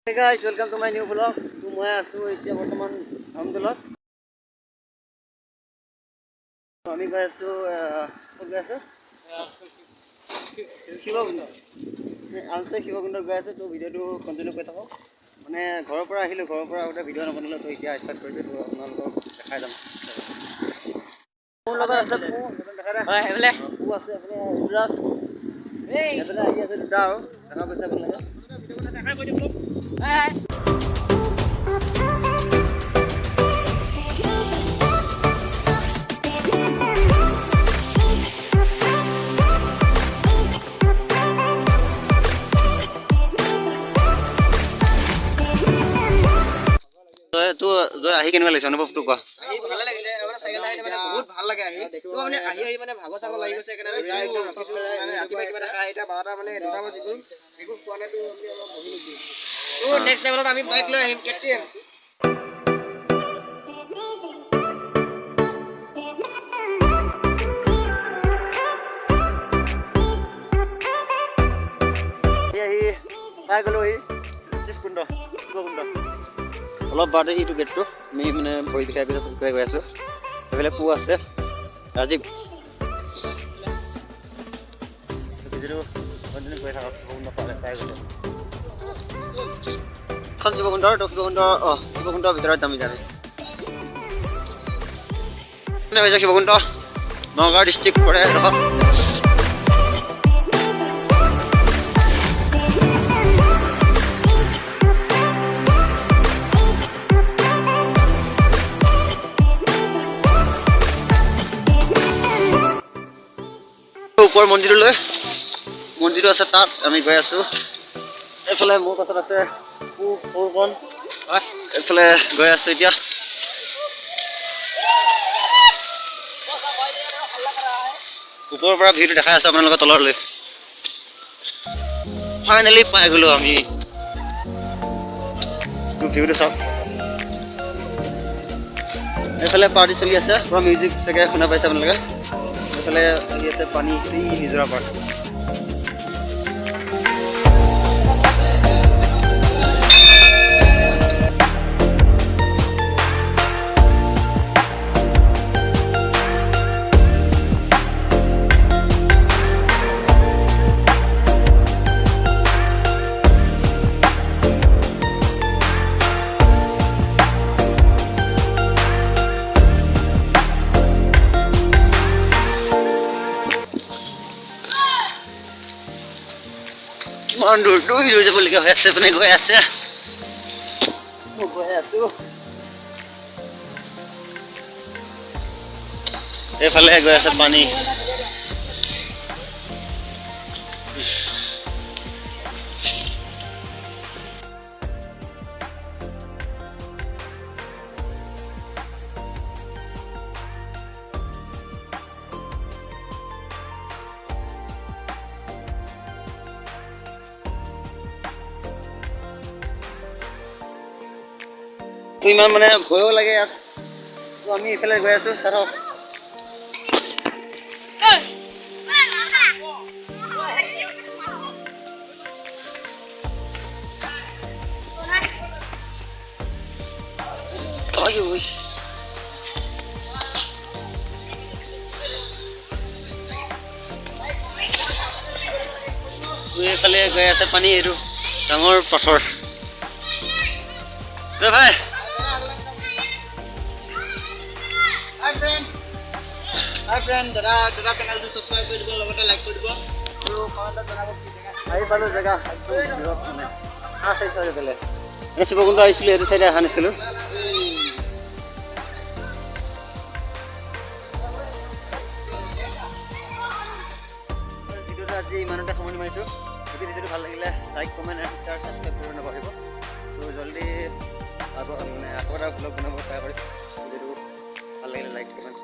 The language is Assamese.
Hey guys, welcome to my new vlog. মই আছো এতিয়া বৰ্তমান ধামদলত। আমি গৈ আছো ক'ত গৈ আছো শিৱকুণ্ড গৈ আছো। তো ভিডিঅ'টো কণ্টিনিউ কৰি থাকক। মানে ঘৰৰ পৰা আহিলোঁ, ঘৰৰ পৰা আগতে ভিডিঅ' নবনালোঁ, তো এতিয়া ষ্টাৰ্ট কৰিছোঁ। তো আপোনালোকক দেখাই যাম। মোৰ লগত আছে পু আছে, এইফালে ৰুদ্ৰাজ, এইফালে আহি আছে দুটা আৰু দেখা পাইছে আপোনালোকে। আহি কেনেকুৱা লাগিছে অনুভৱটো কোৱা? ভালে লাগিছে, বহুত ভাল লাগে আহি। মানে ভাগৰ চাগৰ লাগি গৈছে, ৰাতিপুৱা কিবা এটা খাই এতিয়া 12টা মানে 2টা বাজি গ'ল, একো খোৱা নাই। নেক্সট টাইমত আমি বাইক লৈ আহিম KTM। পাই গ'লোহি শিৱকুণ্ড। অলপ বাদে এইটো গেটটো আমি মানে ভৰি বিষাই পিছত গৈ আছোঁ। সেইফালে পু আছে, ৰাজীৱ ভিডিঅ'টো কণ্টিনিউ কৰি থাকক। শিৱকুণ্ড পাই গ'লো। এখন শিৱকুণ্ডৰ শিৱকুণ্ডৰ ভিতৰত যাম এতিয়া। শিৱকুণ্ড নগাঁও ডিষ্ট্ৰিক্ট পৰে। ওপৰ মন্দিৰটো আছে, তাত আমি গৈ আছোঁ। এইফালে মোৰ পাছত আছে সৰুকণ, এইফালে গৈ আছোঁ এতিয়া। ওপৰৰ পৰা ভিউটো দেখাই আছোঁ আপোনালোকৰ তললৈ। ফাইনেলি পাই গ'লো আমি। ভিউটো চাওক। এইফালে পাৰ্টি চলি আছে, পুৰা মিউজিক চাগে শুনা পাইছে আপোনালোকে। এইফালে আহি আছে পানী, নিজৰা পাৰ। ইমান দূৰ যাবলগীয়া হৈ আছে, মানে গৈ আছে। গৈ আছো এইফালে গৈ আছে পানী। ইমান মানে ভয়ো লাগে ইয়াত। তো আমি এইফালে গৈ আছো। চাওক এইফালে গৈ আছে পানী, এইটো ডাঙৰ পাথৰ। ভাই হাই ফ্ৰেণ্ড, দাদা চেনেলটো ছাবস্ক্ৰাইব কৰি দিব, লগতে লাইক কৰি দিব আৰু কমেণ্টত জনাব কি জেগা। আহি পালোঁ জেগা শিৱকুণ্ড আহিছিলোঁ, এইটো চাইডে অহা নাছিলোঁ। ভিডিঅ'টো আজি ইমানতে সামৰণি মাৰিছোঁ। যদি ভিডিঅ'টো ভাল লাগিলে লাইক, কমেণ্ট আৰু শ্বেয়াৰ, ছাবস্ক্ৰাইব কৰিব নাপাহৰিব। তো জলদি আকৌ এটা ব্লগ বনাব ট্ৰাই কৰিম। ভিডিঅ'টো ভাল লাগিলে লাইক, কমেণ্ট